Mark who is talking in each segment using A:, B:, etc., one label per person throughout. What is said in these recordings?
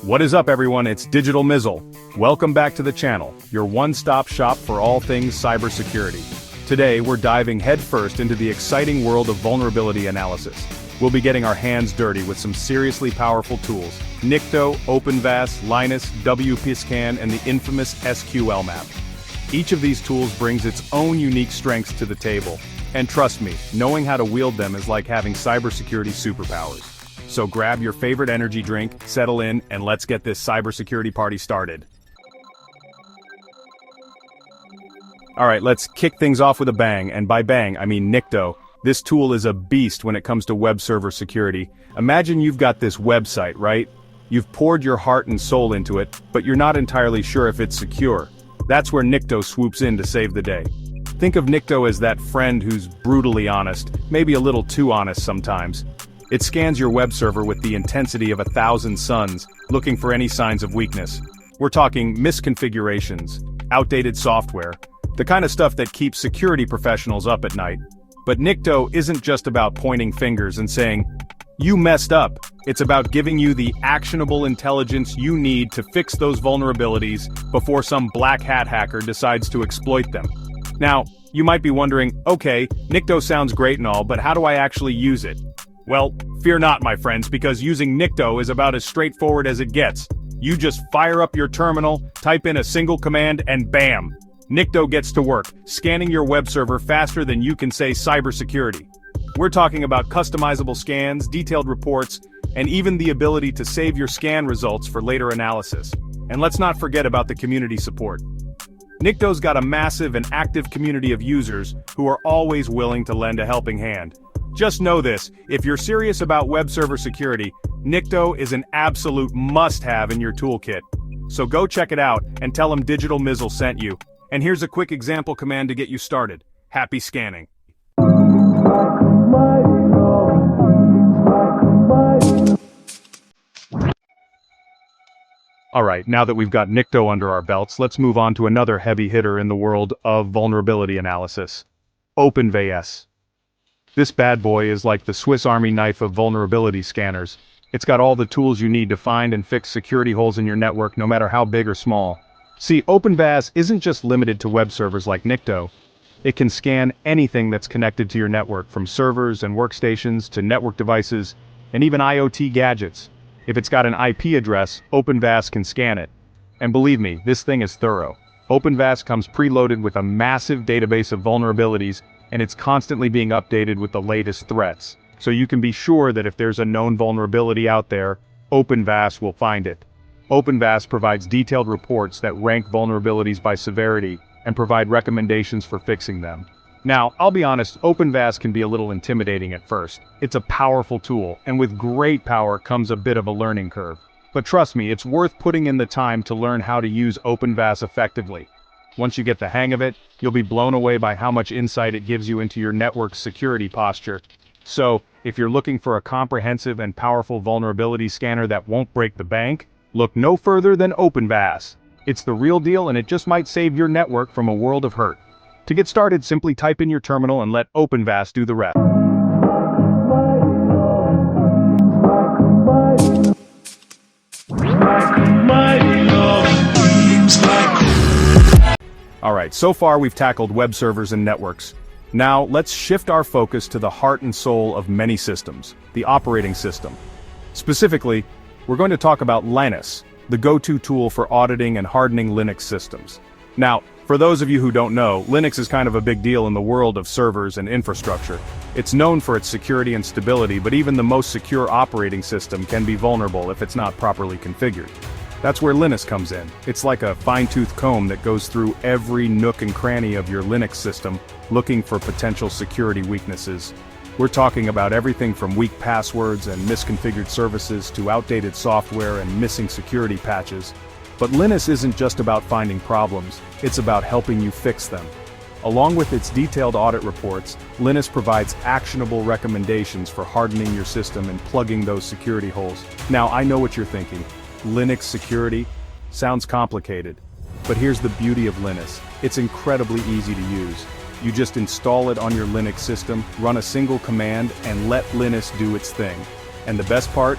A: What is up, everyone? It's DigitalMizzle. Welcome back to the channel, your one-stop shop for all things cybersecurity. Today, we're diving headfirst into the exciting world of vulnerability analysis. We'll be getting our hands dirty with some seriously powerful tools: Nikto, OpenVAS, Lynis, Wpscan, and the infamous SQLmap. Each of these tools brings its own unique strengths to the table. And trust me, knowing how to wield them is like having cybersecurity superpowers. So grab your favorite energy drink, settle in, and let's get this cybersecurity party started. Alright, let's kick things off with a bang, and by bang, I mean Nikto. This tool is a beast when it comes to web server security. Imagine you've got this website, right? You've poured your heart and soul into it, but you're not entirely sure if it's secure. That's where Nikto swoops in to save the day. Think of Nikto as that friend who's brutally honest, maybe a little too honest sometimes. It scans your web server with the intensity of 1,000 suns, looking for any signs of weakness. We're talking misconfigurations, outdated software, the kind of stuff that keeps security professionals up at night. But Nikto isn't just about pointing fingers and saying, "You messed up." It's about giving you the actionable intelligence you need to fix those vulnerabilities before some black hat hacker decides to exploit them. Now, you might be wondering, okay, Nikto sounds great and all, but how do I actually use it? Well, fear not, my friends, because using Nikto is about as straightforward as it gets. You just fire up your terminal, type in a single command, and bam! Nikto gets to work, scanning your web server faster than you can say cybersecurity. We're talking about customizable scans, detailed reports, and even the ability to save your scan results for later analysis. And let's not forget about the community support. Nikto's got a massive and active community of users who are always willing to lend a helping hand. Just know this, if you're serious about web server security, Nikto is an absolute must-have in your toolkit. So go check it out and tell them DigitalMizzle sent you. And here's a quick example command to get you started. Happy scanning. Alright, now that we've got Nikto under our belts, let's move on to another heavy hitter in the world of vulnerability analysis: OpenVAS. This bad boy is like the Swiss Army knife of vulnerability scanners. It's got all the tools you need to find and fix security holes in your network, no matter how big or small. See, OpenVAS isn't just limited to web servers like Nikto. It can scan anything that's connected to your network, from servers and workstations to network devices, and even IoT gadgets. If it's got an IP address, OpenVAS can scan it. And believe me, this thing is thorough. OpenVAS comes preloaded with a massive database of vulnerabilities, and it's constantly being updated with the latest threats. So you can be sure that if there's a known vulnerability out there, OpenVAS will find it. OpenVAS provides detailed reports that rank vulnerabilities by severity and provide recommendations for fixing them. Now, I'll be honest, OpenVAS can be a little intimidating at first. It's a powerful tool, and with great power comes a bit of a learning curve. But trust me, it's worth putting in the time to learn how to use OpenVAS effectively. Once you get the hang of it, you'll be blown away by how much insight it gives you into your network's security posture. So, if you're looking for a comprehensive and powerful vulnerability scanner that won't break the bank, look no further than OpenVAS. It's the real deal, and it just might save your network from a world of hurt. To get started, simply type in your terminal and let OpenVAS do the rest. Alright, so far we've tackled web servers and networks. Now, let's shift our focus to the heart and soul of many systems, the operating system. Specifically, we're going to talk about Lynis, the go-to tool for auditing and hardening Linux systems. Now, for those of you who don't know, Linux is kind of a big deal in the world of servers and infrastructure. It's known for its security and stability, but even the most secure operating system can be vulnerable if it's not properly configured. That's where Lynis comes in. It's like a fine-tooth comb that goes through every nook and cranny of your Linux system, looking for potential security weaknesses. We're talking about everything from weak passwords and misconfigured services to outdated software and missing security patches. But Lynis isn't just about finding problems, it's about helping you fix them. Along with its detailed audit reports, Lynis provides actionable recommendations for hardening your system and plugging those security holes. Now, I know what you're thinking. Linux security? Sounds complicated. But here's the beauty of Lynis. It's incredibly easy to use. You just install it on your Linux system, run a single command, and let Lynis do its thing. And the best part?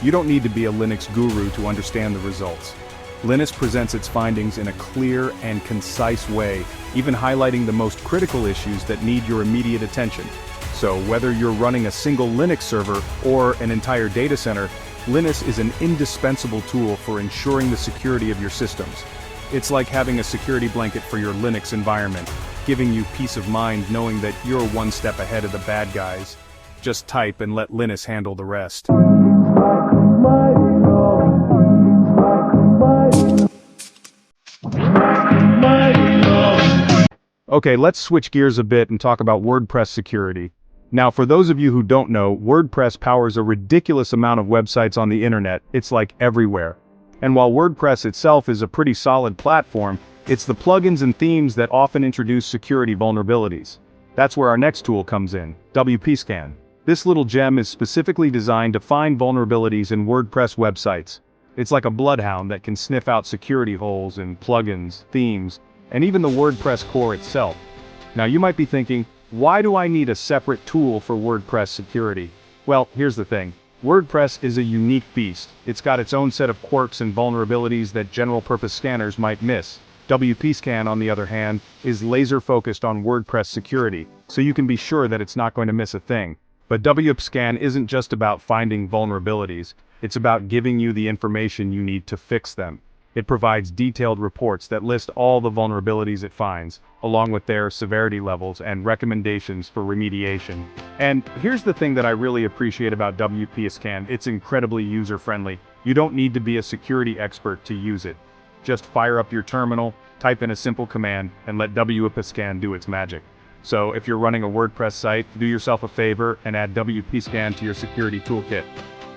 A: You don't need to be a Linux guru to understand the results. Lynis presents its findings in a clear and concise way, even highlighting the most critical issues that need your immediate attention. So whether you're running a single Linux server or an entire data center, Lynis is an indispensable tool for ensuring the security of your systems. It's like having a security blanket for your Linux environment, giving you peace of mind knowing that you're one step ahead of the bad guys. Just type and let Lynis handle the rest. Okay, let's switch gears a bit and talk about WordPress security. Now, for those of you who don't know, WordPress powers a ridiculous amount of websites on the internet. It's like everywhere. And while WordPress itself is a pretty solid platform, it's the plugins and themes that often introduce security vulnerabilities. That's where our next tool comes in, Wpscan. This little gem is specifically designed to find vulnerabilities in WordPress websites. It's like a bloodhound that can sniff out security holes in plugins, themes, and even the WordPress core itself. Now you might be thinking, why do I need a separate tool for WordPress security? Well, here's the thing. WordPress is a unique beast. It's got its own set of quirks and vulnerabilities that general-purpose scanners might miss. Wpscan, on the other hand, is laser-focused on WordPress security, so you can be sure that it's not going to miss a thing. But Wpscan isn't just about finding vulnerabilities, it's about giving you the information you need to fix them. It provides detailed reports that list all the vulnerabilities it finds, along with their severity levels and recommendations for remediation. And here's the thing that I really appreciate about Wpscan, it's incredibly user-friendly. You don't need to be a security expert to use it. Just fire up your terminal, type in a simple command, and let Wpscan do its magic. So if you're running a WordPress site, do yourself a favor and add Wpscan to your security toolkit.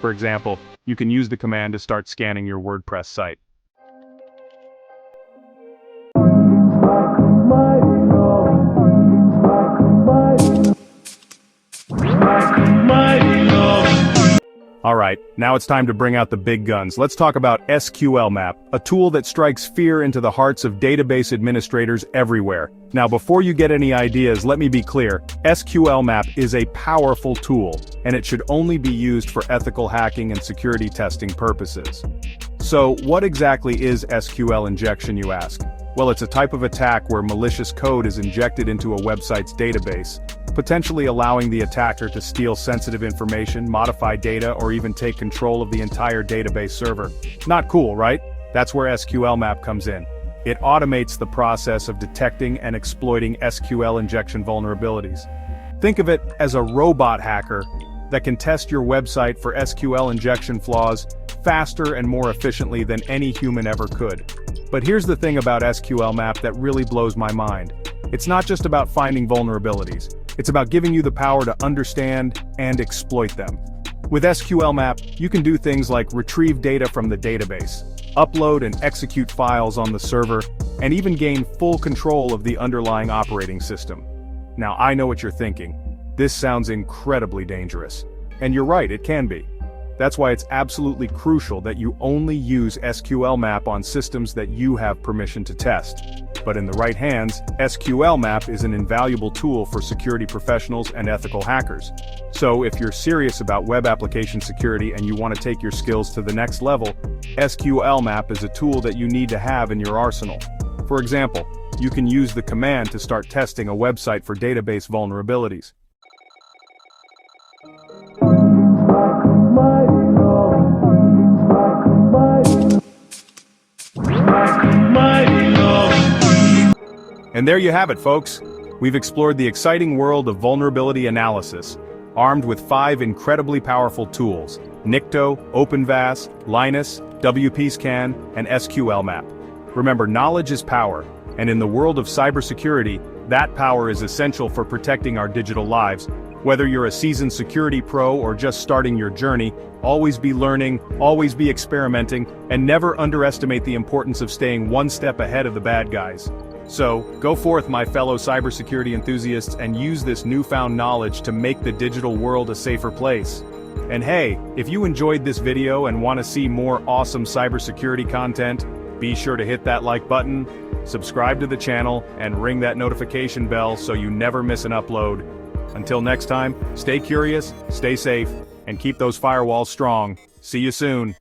A: For example, you can use the command to start scanning your WordPress site. Alright, now it's time to bring out the big guns. Let's talk about SQLmap, a tool that strikes fear into the hearts of database administrators everywhere. Now before you get any ideas, let me be clear, SQLmap is a powerful tool, and it should only be used for ethical hacking and security testing purposes. So what exactly is SQL injection, you ask? Well, it's a type of attack where malicious code is injected into a website's database, potentially allowing the attacker to steal sensitive information, modify data, or even take control of the entire database server. Not cool, right? That's where SQLmap comes in. It automates the process of detecting and exploiting SQL injection vulnerabilities. Think of it as a robot hacker that can test your website for SQL injection flaws faster and more efficiently than any human ever could. But here's the thing about SQLmap that really blows my mind. It's not just about finding vulnerabilities. It's about giving you the power to understand and exploit them. With SQLmap, you can do things like retrieve data from the database, upload and execute files on the server, and even gain full control of the underlying operating system. Now I know what you're thinking. This sounds incredibly dangerous. And you're right, it can be. That's why it's absolutely crucial that you only use SQLmap on systems that you have permission to test. But in the right hands, SQLmap is an invaluable tool for security professionals and ethical hackers. So if you're serious about web application security and you want to take your skills to the next level, SQLmap is a tool that you need to have in your arsenal. For example, you can use the command to start testing a website for database vulnerabilities. And there you have it, folks. We've explored the exciting world of vulnerability analysis, armed with 5 incredibly powerful tools: Nikto, OpenVAS, Lynis, Wpscan, and SQLmap. Remember, knowledge is power, and in the world of cybersecurity, that power is essential for protecting our digital lives. Whether you're a seasoned security pro or just starting your journey, always be learning, always be experimenting, and never underestimate the importance of staying one step ahead of the bad guys. So, go forth, my fellow cybersecurity enthusiasts, and use this newfound knowledge to make the digital world a safer place. And hey, if you enjoyed this video and want to see more awesome cybersecurity content, be sure to hit that like button, subscribe to the channel, and ring that notification bell so you never miss an upload. Until next time, stay curious, stay safe, and keep those firewalls strong. See you soon.